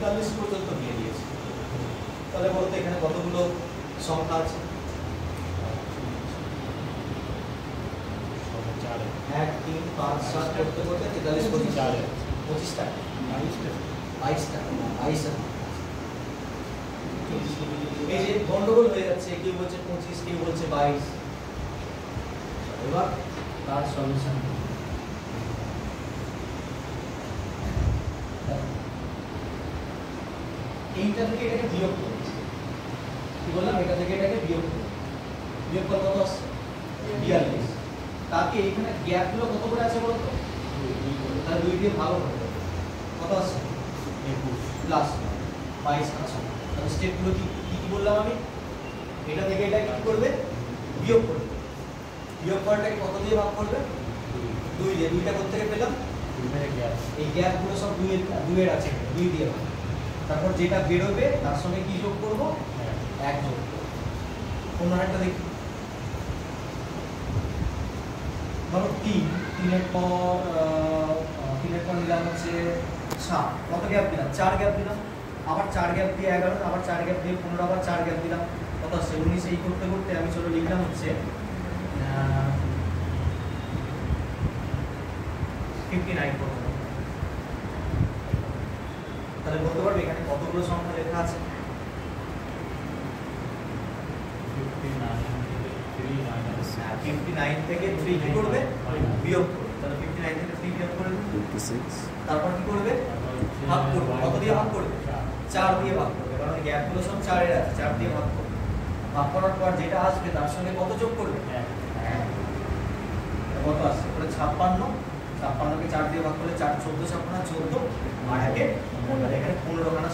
43 পর্যন্ত দিয়ে দিয়েছে। তাহলে বলতে এখানে কতগুলো সংখ্যা আছে? 1 3 5 7 করতে করতে 43 25টা 22টা এই যে গন্ডগোল হয়ে যাচ্ছে, কেউ বলছে 25, কেউ বলছে 22। এবার তার সলিউশন এইটা থেকে এটাকে বিয়োগ করব। কি বললাম? এটা থেকে এটাকে বিয়োগ করব। বিয়োগ কত আসছে? 42। তাকে এখানে গ্যাপগুলো কত করে আছে বলো তো? 2 তাহলে 2 দিয়ে ভাগ করতে হবে। কত আসছে? 21 প্লাস 22 আছে। তাহলে স্টেপগুলো কি কি বললাম আমি? এটা থেকে এটা কি করবে? বিয়োগ করবে। বিয়োগ করাটাকে কত দিয়ে ভাগ করবে? 2 দিয়ে। 2টা কোথা থেকে পেলাম? এই গ্যাপগুলো সব 2 এর আছে, 2 দিয়ে ভাগ। তারপর যেটা বেরোবে তার সঙ্গে কি যোগ করব? 1 যোগ করব। কোন আরেকটা দেখি। ধরো 3 এর পর নিলাম হচ্ছে 7। কত গ্যাপ দিলাম? 4 গ্যাপ দিলাম। আবার 4 গ্যাপ দিয়ে 11, আবার 4 গ্যাপ দিয়ে 15, আবার 4 গ্যাপ দিলাম। কত আসছে? 19। এই করতে করতে আমি চলো লিখলাম হচ্ছে 59 পর্যন্ত। তাহলে বলতে পারবে এখানে কতগুলো সংখ্যা লেখা আছে? 59 থেকে 3 কি করবে? বিয়োগ করবে। তাহলে 59 থেকে 3 বিয়োগ করবে 56। তারপর কি করবে? ভাগ করবে। কত দিয়ে ভাগ করবে? 4 দিয়ে ভাগ করবে, কারণ গ্যাপগুলো সব 4 এর আছে। 4 দিয়ে ভাগ করবে। ভাগ করার পর যেটা আসবে তার সঙ্গে কত যোগ করবে? কত আসছে? তাহলে 56। 56 কে 4 দিয়ে ভাগ করলে 4 14 56 14 আর একে এখানে 15 খানা